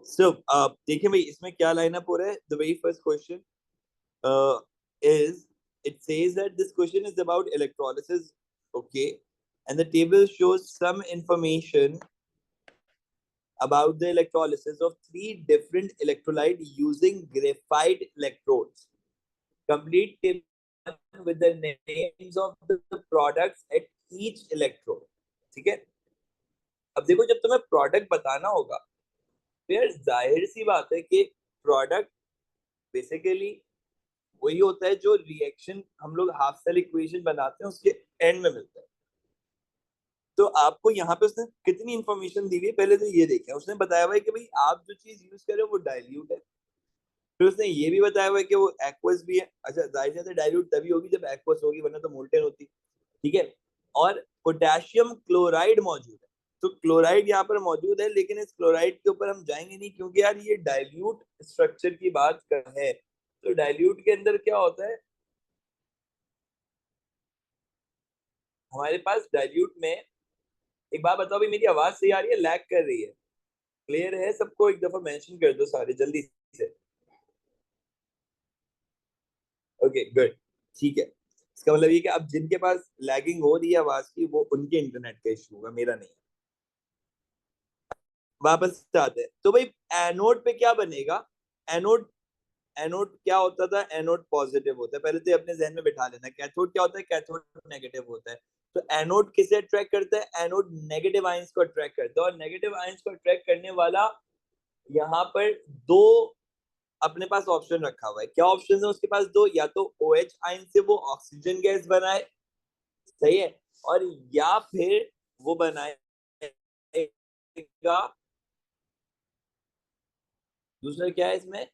So, देखिए भाई इसमें क्या लाइन अप हो रहा है. The very first question is, it says that this question is about electrolysis, okay, and the table shows some information about the electrolysis of three different electrolyte using graphite electrodes. Complete table with the names of the products at each electrode. ठीक है. अब देखो जब तुम्हें product बताना होगा तो यार जाहिर सी बात है कि प्रोडक्ट बेसिकली वही होता है जो रिएक्शन हम लोग हाफ सेल इक्वेशन बनाते हैं उसके एंड में मिलता है. तो आपको यहाँ पे उसने कितनी इंफॉर्मेशन दी हुई है पहले तो ये देखें. उसने बताया हुआ है कि भाई आप जो चीज यूज कर रहे हो वो डाइल्यूट है. फिर उसने ये भी बताया हुआ है कि वो एक्वस भी है. अच्छा, जाहिर सी डाइल्यूट तभी होगी जब एक्वस होगी, वरना तो मोल्टेन होती. ठीक है. और पोटेशियम क्लोराइड मौजूद है. तो क्लोराइड यहाँ पर मौजूद है, लेकिन इस क्लोराइड के ऊपर हम जाएंगे नहीं क्योंकि यार ये डाइल्यूट स्ट्रक्चर की बात कर है. तो डाइल्यूट के अंदर क्या होता है, हमारे पास डाइल्यूट में, एक बात बताओ भाई, मेरी आवाज सही आ रही है, लैग कर रही है, क्लियर है सबको? एक दफा मेंशन कर दो सारे जल्दी से. Okay good. ठीक है. इसका मतलब ये कि अब जिनके पास लैगिंग हो रही है आवाज की, वो उनके इंटरनेट का इशू होगा, मेरा नहीं. वापस आते हैं. तो भाई एनोड पे क्या बनेगा. एनोड एनोड क्या होता था, एनोड पॉजिटिव होता है. पहले तो अपने जहन में बिठा लेना. कैथोड क्या होता है, कैथोड नेगेटिव होता है. तो एनोड किसे अट्रैक्ट करता है, एनोड नेगेटिव आयंस को अट्रैक्ट करता है. और नेगेटिव आयंस को अट्रैक्ट करने वाला यहाँ पर दो अपने पास ऑप्शन रखा हुआ है. क्या ऑप्शन है उसके पास? दो. या तो OH आयन से वो ऑक्सीजन गैस बनाए, सही है, और या फिर वो बनाएगा, दूसरा क्या है इसमें,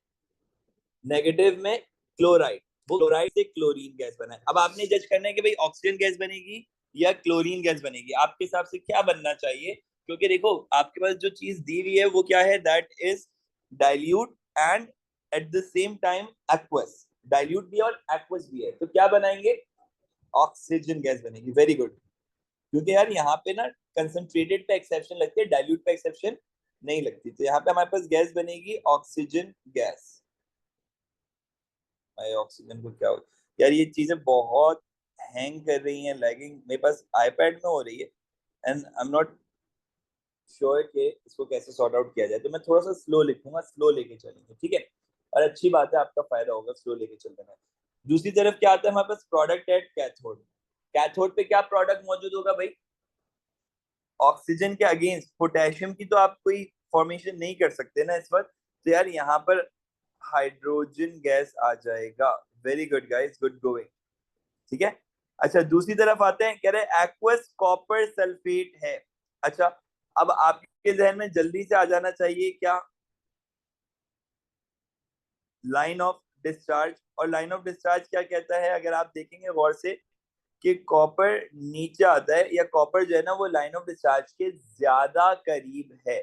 नेगेटिव में क्लोराइड. वो क्लोराइड से क्लोरीन गैस बनाए. अब आपने जज करना है कि भाई ऑक्सीजन गैस बनेगी या क्लोरीन गैस बनेगी. आपके हिसाब से क्या बनना चाहिए? क्योंकि देखो आपके पास जो चीज दी हुई है वो क्या है, that is dilute and at the same time aqueous. Dilute भी और एक्वस भी है, तो क्या बनाएंगे, ऑक्सीजन गैस बनेगी. Very good. क्योंकि यार यहाँ पे ना कंसंट्रेटेड पे एक्सेप्शन लगती है, डाइल्यूट पे एक्सेप्शन नहीं लगती. तो यहाँ पे हमारे पास गैस बनेगी ऑक्सीजन गैस. भाई ऑक्सीजन को क्या हो, यार ये चीजें बहुत हैंग कर रही हैं, लैगिंग मेरे पास आईपैड में हो रही है. And I am not sure कि इसको कैसे सॉर्ट आउट किया जाए. तो मैं थोड़ा सा स्लो लिखूंगा, स्लो लेके चलेंगे, ठीक है. और अच्छी बात है, आपका फायदा होगा स्लो लेके चलने में. दूसरी तरफ क्या आता है हमारे पास, प्रोडक्ट एट कैथोड. कैथोड पे क्या प्रोडक्ट मौजूद होगा भाई, ऑक्सीजन के अगेंस्ट पोटेशियम की तो आप कोई फॉर्मेशन नहीं कर सकते ना इस वक्त. तो यार यहाँ पर हाइड्रोजन गैस आ जाएगा. Very good guys, good going. ठीक है. अच्छा, दूसरी तरफ आते हैं, कह रहे एक्वस कॉपर सल्फेट है. अच्छा, अब आपके जहन में जल्दी से आ जाना चाहिए क्या, लाइन ऑफ डिस्चार्ज. और लाइन ऑफ डिस्चार्ज क्या कहता है, अगर आप देखेंगे गौर से, कि कॉपर नीचे आता है, या कॉपर जो है ना वो लाइन ऑफ डिस्चार्ज के ज्यादा करीब है.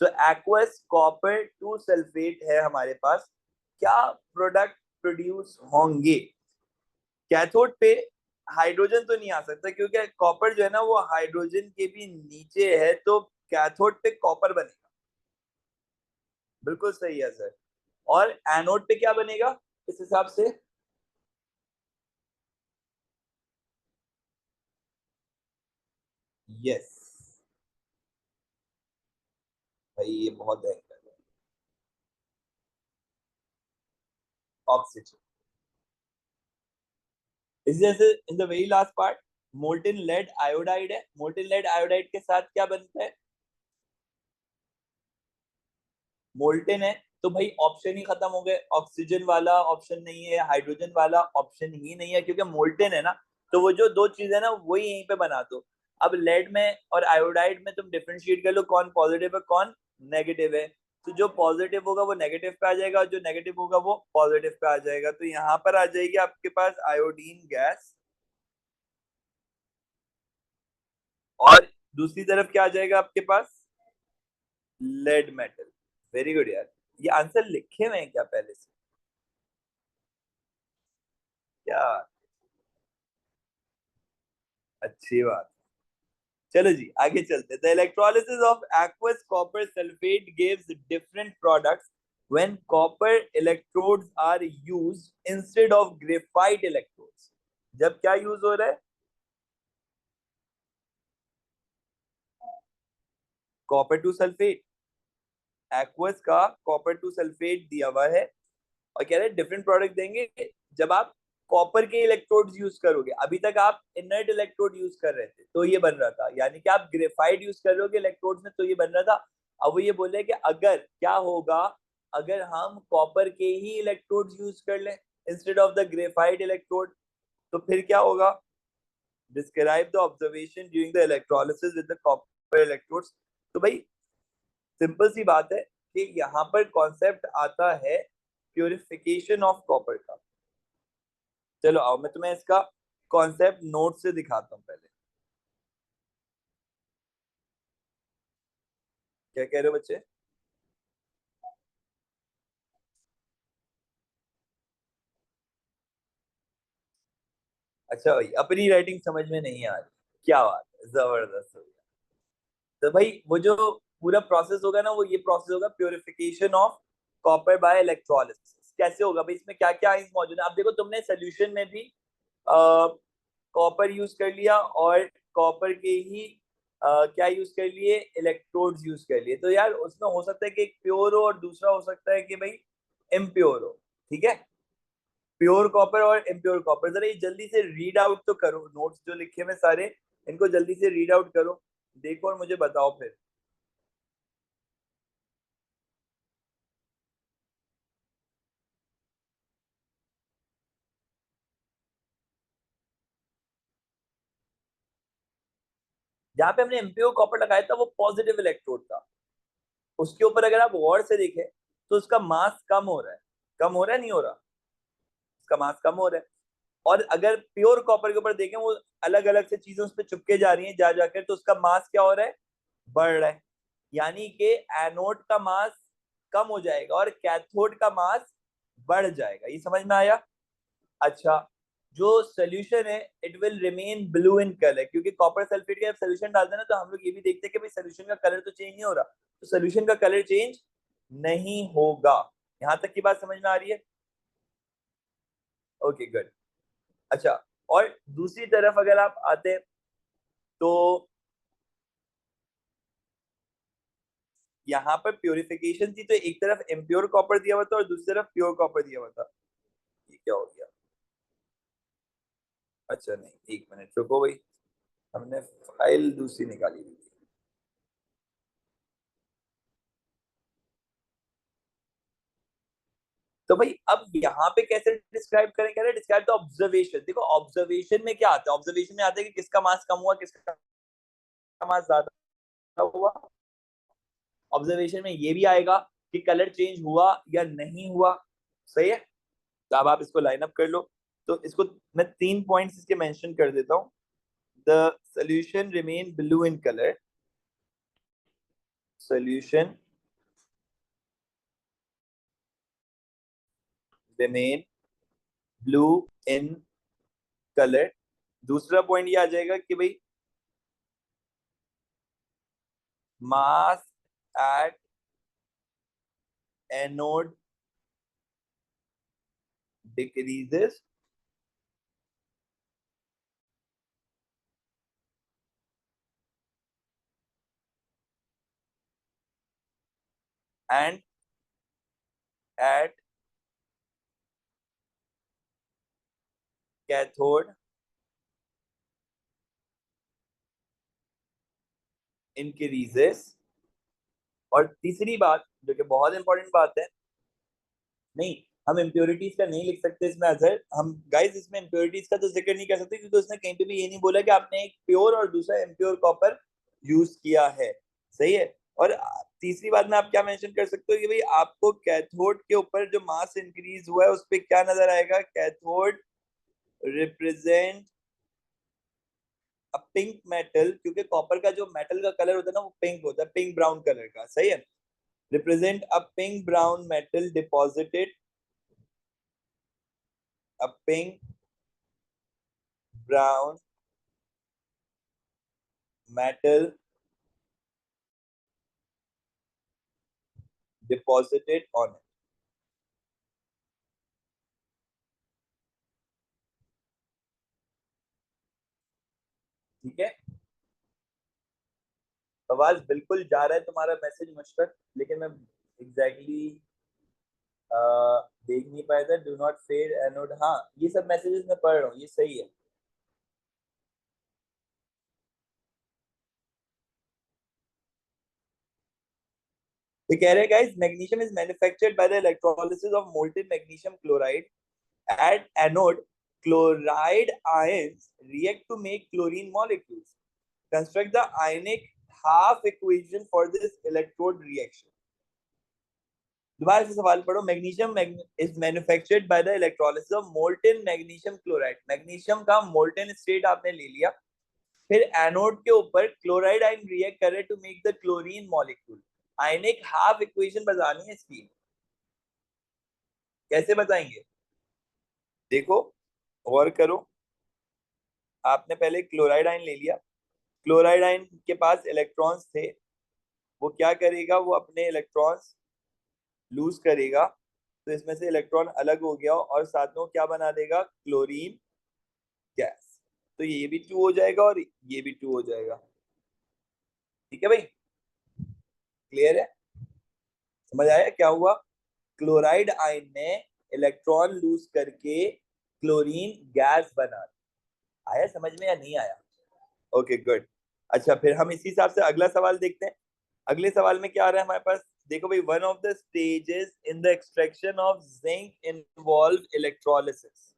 सो एक्वस कॉपर टू सल्फेट है हमारे पास. क्या प्रोडक्ट प्रोड्यूस होंगे. कैथोड पे हाइड्रोजन तो नहीं आ सकता क्योंकि कॉपर जो है ना वो हाइड्रोजन के भी नीचे है. तो कैथोड पे कॉपर बनेगा. बिल्कुल सही है सर. और एनोड पे क्या बनेगा इस हिसाब से, यस. भाई ये बहुत है, ऑक्सीजन. इस जैसे in the very last part, molten lead iodide है. मोल्टेन लेड आयोडाइड के साथ क्या बनता है, मोल्टेन है. तो भाई ऑप्शन ही खत्म हो गए. ऑक्सीजन वाला ऑप्शन नहीं है, हाइड्रोजन वाला ऑप्शन ही नहीं है, क्योंकि मोल्टेन है ना. तो वो जो दो चीज है ना वही यहीं पे बना दो. अब लेड में और आयोडाइड में तुम डिफरेंशिएट कर लो कौन पॉजिटिव है कौन नेगेटिव है. तो जो पॉजिटिव होगा वो नेगेटिव पे आ जाएगा, और जो नेगेटिव होगा वो पॉजिटिव पे आ जाएगा. तो यहाँ पर आ जाएगी आपके पास आयोडीन गैस. और दूसरी तरफ क्या आ जाएगा आपके पास, लेड मेटल. वेरी गुड यार. ये आंसर लिखे हुए हैं क्या पहले से, क्या अच्छी बात. चलो जी आगे चलते हैं। The electrolysis of aqueous copper sulfate gives different products when copper electrodes are used instead of graphite electrodes। जब क्या यूज हो रहा है? कॉपर टू सल्फेट, एक्वस का कॉपर टू सल्फेट दिया हुआ है और कह रहे हैं डिफरेंट प्रोडक्ट देंगे जब आप कॉपर के इलेक्ट्रोड्स यूज करोगे। अभी तक आप इनर्ट इलेक्ट्रोड यूज कर रहे थे तो ये बन रहा था, यानी कि आप ग्रेफाइट यूज कर रहे हो इलेक्ट्रोड्स में तो ये बन रहा था। अब वो ये बोल रहे हैं कि अगर क्या होगा अगर हम कॉपर के ही इलेक्ट्रोड्स यूज कर लें instead of the graphite electrode, तो फिर क्या होगा? Describe the observation during the electrolysis with the copper electrodes. तो भाई सिंपल सी बात है कि यहाँ पर कॉन्सेप्ट आता है प्यूरिफिकेशन ऑफ कॉपर का। चलो आओ मैं तुम्हें इसका कॉन्सेप्ट नोट से दिखाता हूँ पहले। क्या कह रहे हो बच्चे? अच्छा भाई अपनी राइटिंग समझ में नहीं आ रही, क्या बात है, जबरदस्त हो गया। तो भाई वो जो पूरा प्रोसेस होगा ना वो ये प्रोसेस होगा purification of copper by electrolysis. कैसे होगा भाई, इसमें क्या क्या आइंस मौजूद है? अब देखो तुमने सोल्यूशन में भी कॉपर यूज कर लिया और कॉपर के ही क्या यूज कर लिए? इलेक्ट्रोड्स यूज कर लिए। तो यार उसमें हो सकता है कि एक प्योर हो और दूसरा हो सकता है कि भाई इम्प्योर हो। ठीक है, प्योर कॉपर और इम्प्योर कॉपर। जरा ये जल्दी से रीड आउट तो करो, नोट्स जो लिखे हुए सारे इनको जल्दी से रीड आउट करो, देखो और मुझे बताओ फिर। जहां पे हमने एम्प्योर कॉपर लगाया था वो पॉजिटिव इलेक्ट्रोड था, उसके ऊपर अगर आप गौर से देखें तो उसका मास कम हो रहा है। कम हो रहा है नहीं हो रहा? उसका मास कम हो रहा है। और अगर प्योर कॉपर के ऊपर देखें वो अलग अलग से चीजें उस पर चिपके जा रही हैं जा जाकर, तो उसका मास क्या हो रहा है? बढ़ रहा है। यानी कि एनोड का मास कम हो जाएगा और कैथोड का मास बढ़ जाएगा। ये समझ में आया? अच्छा, जो सोल्यूशन है it will remain blue in colour, क्योंकि कॉपर सल्फेट का सोल्यूशन डालते हैं ना तो हम लोग ये भी देखते हैं कि भाई सोल्यूशन का कलर तो चेंज नहीं हो रहा, तो सोल्यूशन का कलर चेंज नहीं होगा। यहां तक की बात समझ में आ रही है? Okay good. अच्छा, और दूसरी तरफ अगर आप आते हैं तो यहाँ पर प्योरिफिकेशन थी तो एक तरफ इम्प्योर कॉपर दिया हुआ था और दूसरी तरफ प्योर कॉपर दिया हुआ था। ये क्या हो गया? अच्छा नहीं, एक मिनट रुको भाई, हमने फाइल दूसरी निकाली हुई थी। तो भाई अब यहाँ पे कैसे डिस्क्राइब करें? कह रहे डिस्क्राइब द ऑब्जर्वेशन। देखो ऑब्जर्वेशन में क्या आता है? ऑब्जर्वेशन में आता है कि किसका मास कम हुआ किसका मास ज्यादा हुआ। ऑब्जर्वेशन में ये भी आएगा कि कलर चेंज हुआ या नहीं हुआ। सही है, तो अब आप इसको लाइन अप कर लो। तो इसको मैं 3 पॉइंट्स इसके मेंशन कर देता हूँ। The solution remain blue in colour, solution remain blue in colour. दूसरा पॉइंट ये आ जाएगा कि भाई mass at anode decreases and at cathode increases. और तीसरी बात जो कि बहुत इंपॉर्टेंट बात है, नहीं हम इम्प्योरिटीज का नहीं लिख सकते इसमें अजहर, हम गाइस इसमें इम्प्योरिटीज का तो जिक्र नहीं कर सकते क्योंकि उसने कहीं पे भी ये नहीं बोला कि आपने एक प्योर और दूसरा इम्प्योर कॉपर यूज किया है। सही है। और तीसरी बात में आप क्या मेंशन कर सकते हो कि भाई आपको कैथोड के ऊपर जो मास इंक्रीज हुआ है उस पर क्या नजर आएगा? Cathode represent a pink metal, क्योंकि कॉपर का जो मेटल का कलर होता है ना वो पिंक होता है, पिंक ब्राउन कलर का। सही है। Represent a pink brown metal deposited, a pink brown metal deposited on it. ठीक है, आवाज बिल्कुल जा रहा है तुम्हारा मैसेज मुझ तक, लेकिन मैं एग्जैक्टली देख नहीं पाया था। डू नॉट फेड एनोड, हाँ ये सब मैसेजेस मैं पढ़ रहा हूँ, ये सही है। तो कह रहे हैं guys, magnesium is manufactured by the electrolysis of molten magnesium chloride at anode. Chloride ions react to make chlorine molecules. Construct the ionic half equation for this electrode reaction. दोबारा से सवाल पढ़ो। Magnesium is manufactured by the electrolysis of molten magnesium chloride. Magnesium का molten state आपने ले लिया, फिर anode के ऊपर क्लोराइड आयन रिएक्ट करे to make the chlorine molecule. Ionic half equation बतानी है इसकी, कैसे बताएंगे देखो, और करो। आपने पहले क्लोराइड आयन ले लिया, क्लोराइड आयन के पास इलेक्ट्रॉन्स थे, वो क्या करेगा, वो अपने इलेक्ट्रॉन्स लूज करेगा, तो इसमें से इलेक्ट्रॉन अलग हो गया और साथ में वो क्या बना देगा, क्लोरीन गैस। तो ये भी टू हो जाएगा और ये भी टू हो जाएगा। ठीक है भाई, क्लियर है, समझ आया क्या हुआ। क्लोराइड आयन ने इलेक्ट्रॉन लूज करके क्लोरीन गैस बना दी। आया समझ में या नहीं आया? Okay good. अच्छा, फिर हम इसी हिसाब से अगला सवाल देखते हैं। अगले सवाल में क्या आ रहा है हमारे पास, देखो भाई, one of the stages in the extraction of zinc involve electrolysis.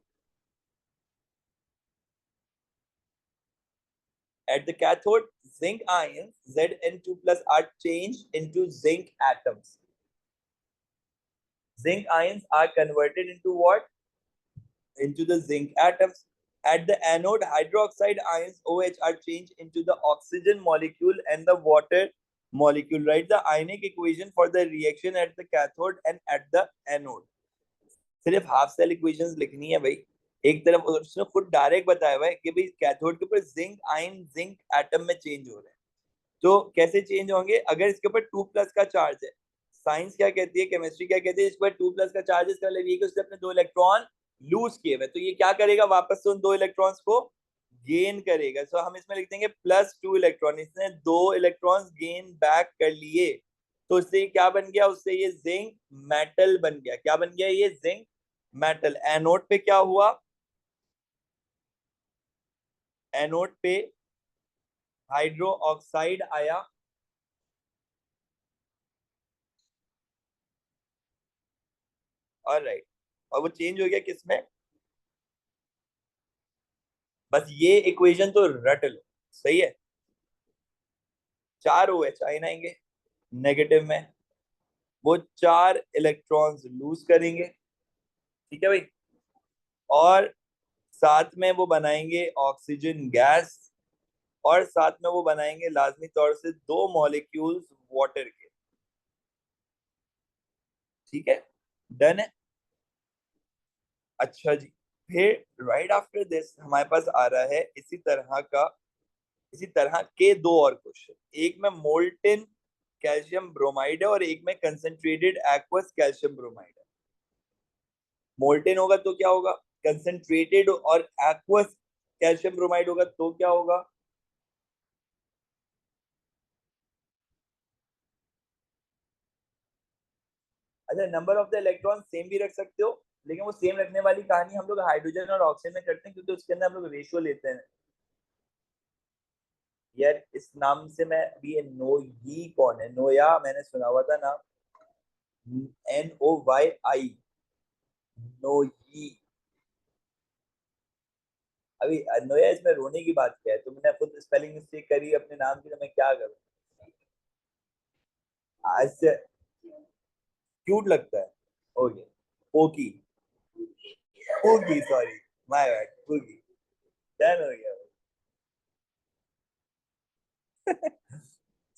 At the cathode, zinc ions Zn2 plus are changed into zinc atoms. Zinc ions are converted into what? Into the zinc atoms. At the anode, hydroxide ions OH are changed into the oxygen molecule and the water molecule. Write the ionic equation for the reaction at the cathode and at the anode. सिर्फ half cell equations लिखनी है भाई। एक तरफ उसने खुद direct बताया हुआ है कि भाई कैथोड के ऊपर जिंक आयन जिंक एटम में चेंज हो रहे हैं। तो कैसे चेंज होंगे, अगर इसके ऊपर 2+ का चार्ज है, साइंस क्या कहती है, केमिस्ट्री क्या कहती है, इसके ऊपर 2+ का चार्ज, इसका मतलब ये कि उसने अपने 2 इलेक्ट्रॉन लूज किए हुए, तो ये क्या करेगा, वापस से उन 2 इलेक्ट्रॉन्स को गेन करेगा। सो हम इसमें लिख देंगे +2 इलेक्ट्रॉन, इसने 2 इलेक्ट्रॉन्स गेन बैक कर लिए, तो उससे क्या बन गया, उससे ये जिंक मेटल बन गया। क्या बन गया, ये जिंक मेटल। एनोड पे क्या हुआ, एनोड पे हाइड्रो ऑक्साइड आया, और राइट, और वो चेंज हो गया किसमें, बस ये इक्वेशन तो रट लो, सही है। 4 OH आयन आएंगे नेगेटिव में, वो 4 इलेक्ट्रॉन्स लूज करेंगे। ठीक है भाई, और साथ में वो बनाएंगे ऑक्सीजन गैस, और साथ में वो बनाएंगे लाजमी तौर से 2 मॉलिक्यूल्स वाटर के। ठीक है, डन है। अच्छा जी, फिर राइट आफ्टर दिस हमारे पास आ रहा है इसी तरह के 2 और क्वेश्चन। एक में मोल्टेन कैल्शियम ब्रोमाइड है और एक में कंसेंट्रेटेड एक्वस कैल्शियम ब्रोमाइड है। मोल्टेन होगा तो क्या होगा, कंसेंट्रेटेड, और एक्वस कैल्शियम ब्रोमाइड होगा तो क्या होगा। अच्छा, number of the electron same भी रख सकते हो, लेकिन वो सेम रखने वाली कहानी हम लोग हाइड्रोजन और ऑक्सीजन में करते हैं, क्योंकि उसके अंदर हम लोग रेशियो लेते हैं। यार इस नाम से मैं अभी, ये नोई कौन है, नोया मैंने सुना हुआ था नाम, NOYI, नोई। अभी नोया, इसमें रोने की बात क्या है, तुमने खुद स्पेलिंग मिस्टेक करी अपने नाम की, तो मैं क्या करूं। आज से क्यूट लगता है। Okay, poke, poke, sorry, my bad, poke. Done हो गया।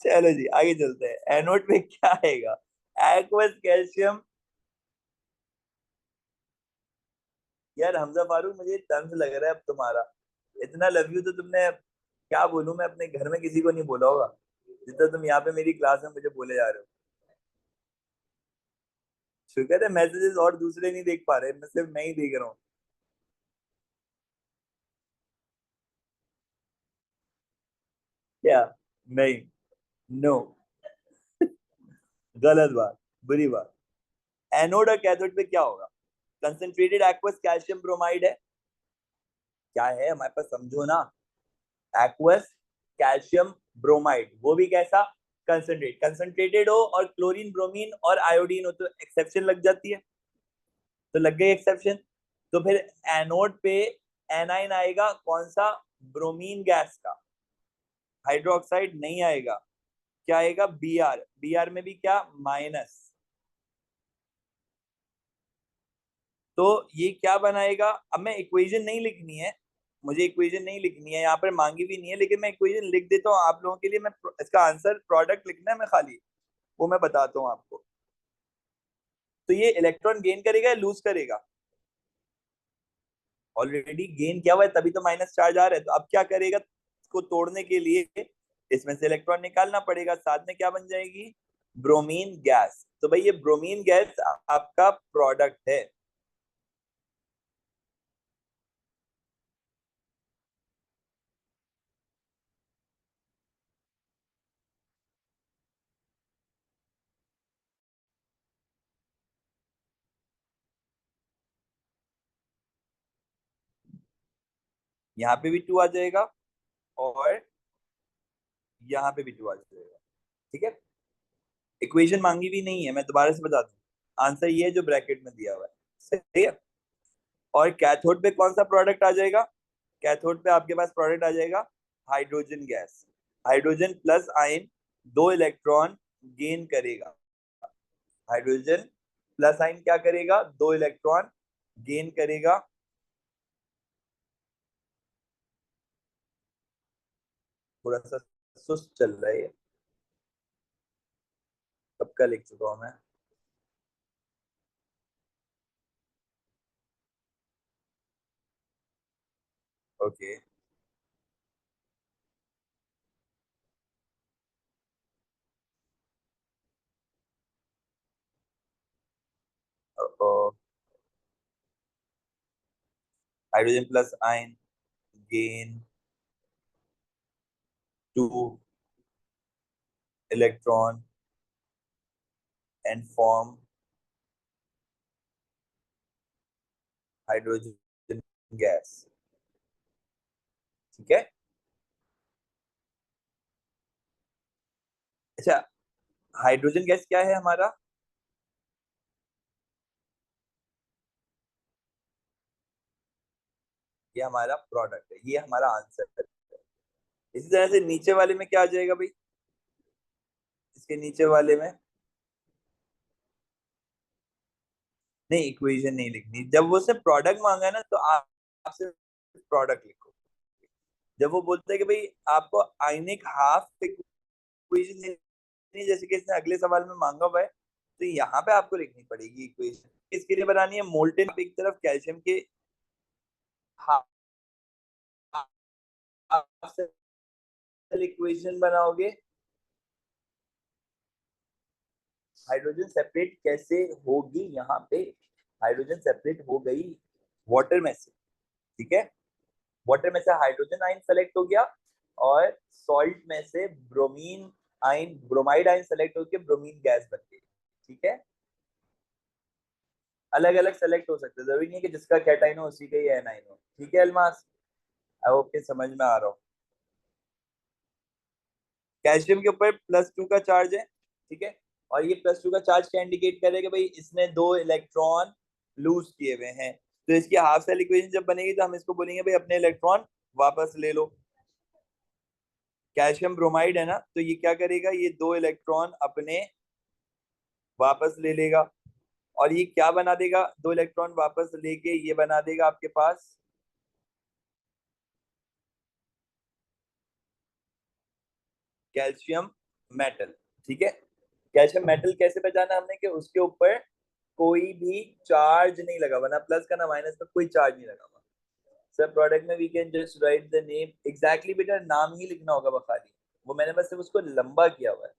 चलो जी आगे चलते हैं, एनोड पे क्या आएगा, एक्वस कैल्शियम। यार हमजा फारूक, मुझे तंज लग रहा है अब तुम्हारा, इतना लव यू तो तुमने क्या बोलूं मैं, अपने घर में किसी को नहीं बोला होगा जितना तुम यहाँ पे मेरी क्लास में मुझे बोले जा रहे हो। शुक्र है मैसेजेस और दूसरे नहीं देख पा रहे, मैं सिर्फ मैं ही देख रहा हूँ। क्या? नहीं। नो। गलत बात। बुरी बात। एनोड और कैथोड पे क्या होगा? कंसंट्रेटेड एक्वस कैल्शियम ब्रोमाइड है। क्या है हमारे पास, समझो ना। एक्वस कैल्शियम ब्रोमाइड, वो भी कैसा? कंसंट्रेटेड हो और क्लोरीन ब्रोमीन और आयोडीन हो तो एक्सेप्शन लग जाती है। तो लग गई एक्सेप्शन। तो फिर एनोड पे एनाइन आएगा, कौन सा? ब्रोमीन गैस का। हाइड्रोक्साइड नहीं आएगा। क्या आएगा? बीआर। बीआर में भी क्या? माइनस। तो ये क्या बनाएगा? अब मैं इक्वेशन नहीं लिखनी है, मुझे इक्वेशन नहीं लिखनी है, यहाँ पर मांगी भी नहीं है, लेकिन मैं इक्वेशन लिख देता हूँ आप लोगों के लिए। मैं इसका आंसर प्रोडक्ट लिखना है मैं खाली, वो मैं बताता हूँ आपको। तो ये इलेक्ट्रॉन गेन करेगा या लूज करेगा? ऑलरेडी गेन किया हुआ है, तभी तो माइनस चार्ज आ रहा है। तो अब क्या करेगा? इसको तोड़ने के लिए इसमें से इलेक्ट्रॉन निकालना पड़ेगा, साथ में क्या बन जाएगी? Bromine gas. तो भाई ये ब्रोमीन गैस आपका प्रोडक्ट है। यहाँ पे भी टू आ जाएगा और यहाँ पे भी टू आ जाएगा। ठीक है। इक्वेशन मांगी भी नहीं है, मैं दोबारा से बता दूं, आंसर ये है जो ब्रैकेट में दिया हुआ है। सही है। और कैथोड पे कौन सा प्रोडक्ट आ जाएगा? कैथोड पे आपके पास प्रोडक्ट आ जाएगा hydrogen gas. Hydrogen plus ion दो इलेक्ट्रॉन गेन करेगा। हाइड्रोजन प्लस आयन क्या करेगा? दो इलेक्ट्रॉन गेन करेगा। थोड़ा सा सुस्त चल रहा है ये, कब का लिख चुका हूं मैं। Okay. Hydrogen plus ion gain two electron and form hydrogen gas. ठीक है। अच्छा, हाइड्रोजन गैस क्या है हमारा? ये हमारा प्रोडक्ट है, ये हमारा आंसर है। इसी तरह से नीचे वाले में क्या आ जाएगा भाई? इसके नीचे वाले में नहीं, इक्वेशन नहीं लिखनी। जब वो से प्रोडक्ट मांगा है ना, तो आप सिर्फ प्रोडक्ट लिखो। जब वो बोलते हैं कि भाई आपको आयनिक हाफ इक्वेशन लिखनी है, जैसे कि इसने अगले सवाल में मांगा हुआ है, तो यहाँ पे आपको लिखनी पड़ेगी इक्वेशन। इसके लिए बनानी है मोल्टेन, एक तरफ कैल्शियम के हाफ इक्वेशन बनाओगे। हाइड्रोजन सेपरेट कैसे होगी यहाँ पे? हाइड्रोजन सेपरेट हो गई वाटर में से। ठीक है। वाटर में से हाइड्रोजन आयन सेलेक्ट हो गया और सॉल्ट में से bromine ion, bromide ion select होकर ब्रोमीन गैस बन गई। ठीक है। अलग अलग सेलेक्ट हो सकते हैं, जरूरी नहीं है कि जिसका कैटाइन हो उसी का ही एनाइन हो। ठीक है अल्मास, आई होप के समझ में आ रहा हो। कैल्शियम के ऊपर +2 का चार्ज है। ठीक है। और ये +2 का चार्ज क्या इंडिकेट करेगा भाई? इसने दो इलेक्ट्रॉन लूज किए हुए हैं। तो इसकी हाफ सेल इक्वेशन जब बनेगी तो हम इसको बोलेंगे भाई अपने इलेक्ट्रॉन वापस ले लो। कैल्शियम ब्रोमाइड है ना, तो ये क्या करेगा? ये दो इलेक्ट्रॉन अपने वापस ले लेगा। और ये क्या बना देगा? दो इलेक्ट्रॉन वापस लेके ये बना देगा आपके पास कैल्शियम मेटल। ठीक है। कैल्शियम मेटल कैसे पहचाना हमने? कि उसके ऊपर कोई भी चार्ज नहीं लगा हुआ, ना प्लस का ना माइनस का, कोई चार्ज नहीं लगा हुआ। सब प्रोडक्ट में we can just write the name exactly बेटा, नाम ही लिखना होगा बखाली, वो मैंने बस सिर्फ उसको लंबा किया हुआ है।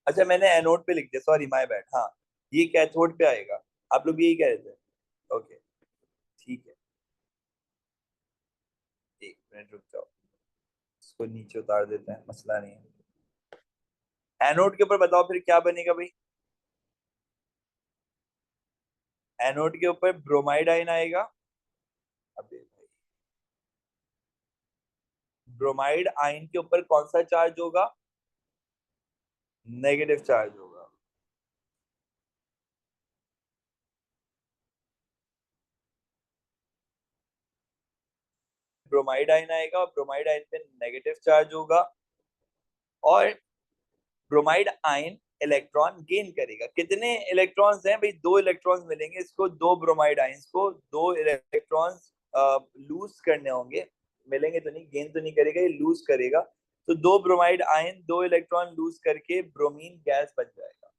अच्छा मैंने एनोड पे लिख दिया, सॉरी माय बैड। हाँ ये कैथोड पे आएगा, आप लोग यही कह रहे थे। ओके ठीक है, एक मिनट रुक जाओ, इसको नीचे उतार देते हैं, मसला नहीं है। एनोड के ऊपर बताओ फिर क्या बनेगा भाई। एनोड के ऊपर ब्रोमाइड आयन आएगा। अबे भाई, ब्रोमाइड आयन के ऊपर कौन सा चार्ज होगा? नेगेटिव चार्ज होगा। ब्रोमाइड आयन आएगा और ब्रोमाइड आयन पे नेगेटिव चार्ज होगा, और ब्रोमाइड आयन इलेक्ट्रॉन गेन करेगा। कितने इलेक्ट्रॉन्स हैं भाई? 2 इलेक्ट्रॉन्स मिलेंगे इसको, 2 ब्रोमाइड आयंस को 2 इलेक्ट्रॉन्स लूज करने होंगे। मिलेंगे तो नहीं, गेन तो नहीं करेगा, ये लूज करेगा। तो 2 ब्रोमाइड आयन 2 इलेक्ट्रॉन लूज करके ब्रोमीन गैस बन जाएगा।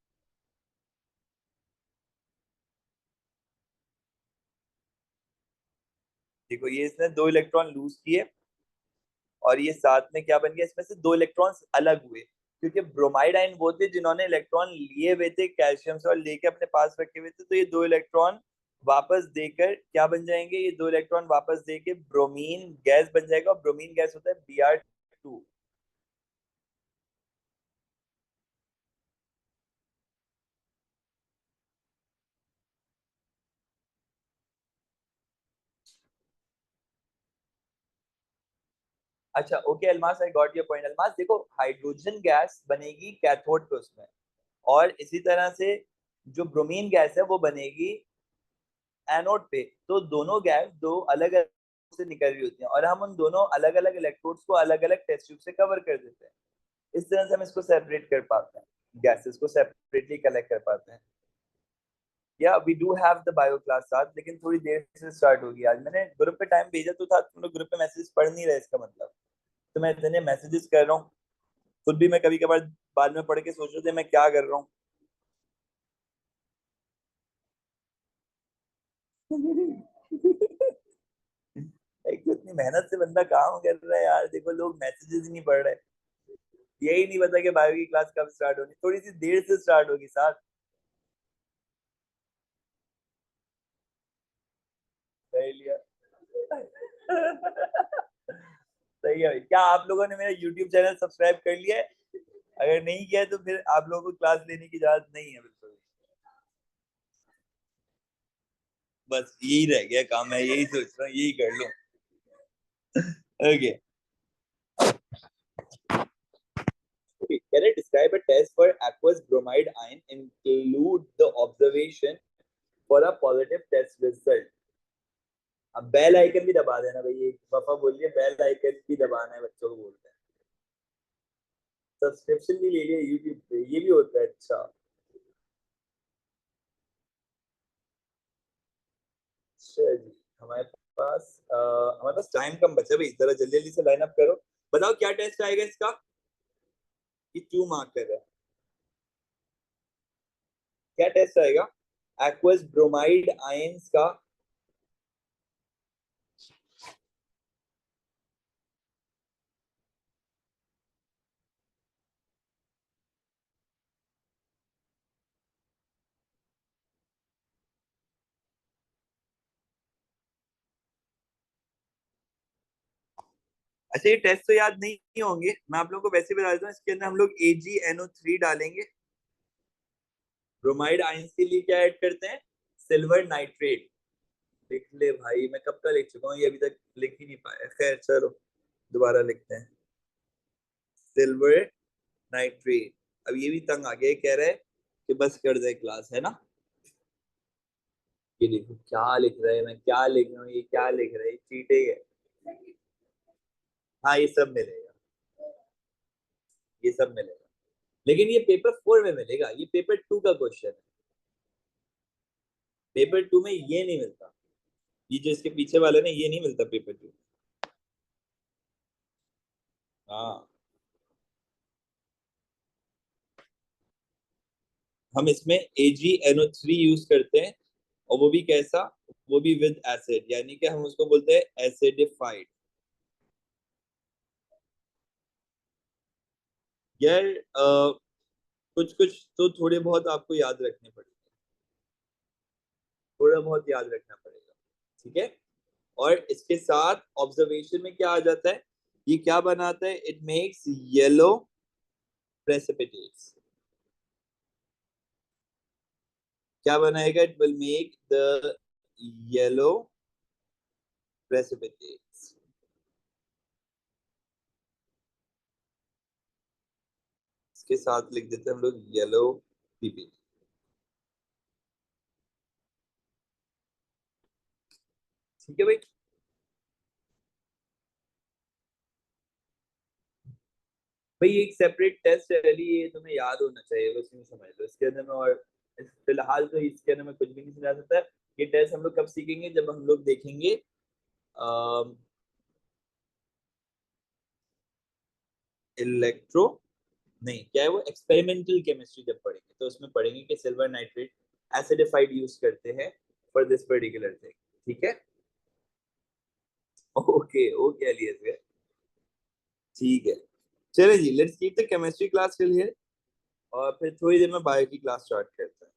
देखो ये इसने 2 इलेक्ट्रॉन लूज किए, और ये साथ में क्या बन गया, इसमें से 2 इलेक्ट्रॉन्स अलग हुए, क्योंकि ब्रोमाइड आयन वो थे जिन्होंने इलेक्ट्रॉन लिए हुए थे कैल्शियम से और लेके अपने पास रखे हुए थे। तो ये 2 इलेक्ट्रॉन वापस देकर क्या बन जाएंगे, ये 2 इलेक्ट्रॉन वापस देके ब्रोमीन गैस बन जाएगा, और ब्रोमीन गैस होता है Br2। अच्छा okay Almas, I got your point. Almas देखो, हाइड्रोजन गैस बनेगी कैथोड पे उसमें, और इसी तरह से जो ब्रोमीन गैस है वो बनेगी एनोड पे। तो दोनों गैस दो अलग अलग से निकल रही होती हैं, और हम उन दोनों अलग अलग इलेक्ट्रोड्स को अलग अलग टेस्ट ट्यूब से कवर कर देते हैं। इस तरह से हम इसको सेपरेट कर पाते हैं, गैसेस को सेपरेटली कलेक्ट कर पाते हैं। या we do have the bio class साथ, लेकिन थोड़ी देर से स्टार्ट होगी। आज मैंने ग्रुप पे टाइम भेजा तो था, तुम लोग ग्रुप पे मैसेज पढ़ नहीं रहे, इसका मतलब तो मैं इतने मैसेजेस कर रहा हूँ, खुद भी मैं कभी कभार बाद में पढ़ के सोच रहे थे मैं क्या कर रहा हूँ। एक तो इतनी मेहनत से बंदा काम कर रहा है यार, देखो लोग मैसेजेस ही नहीं पढ़ रहे। यही नहीं पता कि बायो की क्लास कब स्टार्ट होनी, थोड़ी सी देर से स्टार्ट होगी साथ। सही लिया। सही है भाई। क्या आप लोगों ने मेरा यूट्यूब चैनल सब्सक्राइब कर लिया है? अगर नहीं किया है तो फिर आप लोगों को क्लास लेने की इजाजत नहीं है बिल्कुल। बस यही रह गया काम, मैं यही सोच रहा हूँ यही कर लूँ। Okay, can I describe a test for aqueous bromide ion, include the observation for a positive test result? अब बेल आइकन भी दबा देना भाई, एक वफा बोलिए बेल आइकन भी दबाना है, बच्चों को बोलते हैं। सब्सक्रिप्शन भी ले लिया यूट्यूब पे, ये भी होता है? अच्छा अच्छा जी। हमारे हमारे पास टाइम कम बचा भाई, जरा जल्दी जल्दी से लाइन अप करो। बताओ क्या टेस्ट आएगा इसका? ये क्यों मार्क कर रहा है? क्या टेस्ट आएगा एक्वस ब्रोमाइड आयंस का? अच्छा ये टेस्ट तो याद नहीं होंगे, मैं आप लोगों को वैसे बता देता हूँ। इसके अंदर हम लोग AgNO3 डालेंगे, ब्रोमाइड आयंस के लिए क्या ऐड करते हैं? Silver nitrate. लिख ले भाई, मैं कब का लिख चुका हूँ, ये अभी तक लिख ही नहीं पाया। खैर चलो दोबारा लिखते हैं, सिल्वर नाइट्रेट। अब ये भी तंग आ गया, कह रहा है कि बस कर दे क्लास, है ना? ये देखो क्या लिख रहा है, मैं क्या लिख रहा हूँ, ये क्या लिख रहा है, चीटिंग है। हाँ ये सब मिलेगा, ये सब मिलेगा, लेकिन ये पेपर 4 में मिलेगा, ये पेपर 2 का क्वेश्चन है। पेपर 2 में ये नहीं मिलता, ये जो इसके पीछे वाले ने ये नहीं मिलता पेपर 2। हाँ हम इसमें AgNO3 यूज करते हैं, और वो भी कैसा? वो भी विद एसिड, यानी कि हम उसको बोलते हैं एसिडिफाइड। यार कुछ कुछ तो थोड़े बहुत आपको याद रखने पड़ेंगे, थोड़ा बहुत याद रखना पड़ेगा, ठीक है। और इसके साथ ऑब्जर्वेशन में क्या आ जाता है, ये क्या बनाता है, इट मेक्स येलो प्रेसिपिटेट्स। क्या बनाएगा, it will make the yellow precipitates. इसके साथ लिख देते हैं हम लोग येलो पीपीटी। ठीक है भाई। भाई एक सेपरेट टेस्ट है रैली, ये तुम्हें याद होना चाहिए, बस यूं समझ लो इसके अंदर में। और फिलहाल तो इसके अंदर में कुछ भी नहीं समझा सकता। ये टेस्ट हम लोग कब सीखेंगे, जब हम लोग देखेंगे इलेक्ट्रो, नहीं क्या है वो, एक्सपेरिमेंटल केमिस्ट्री जब पढ़ेंगे तो उसमें पढ़ेंगे कि सिल्वर नाइट्रेट एसिडिफाइड यूज करते हैं फॉर दिस पर्टिकुलर थिंग। ठीक है। ओके ओके अलियस, ठीक है। चलिए जी, let's keep the chemistry class till here, और फिर थोड़ी देर में बायो की क्लास स्टार्ट करते हैं।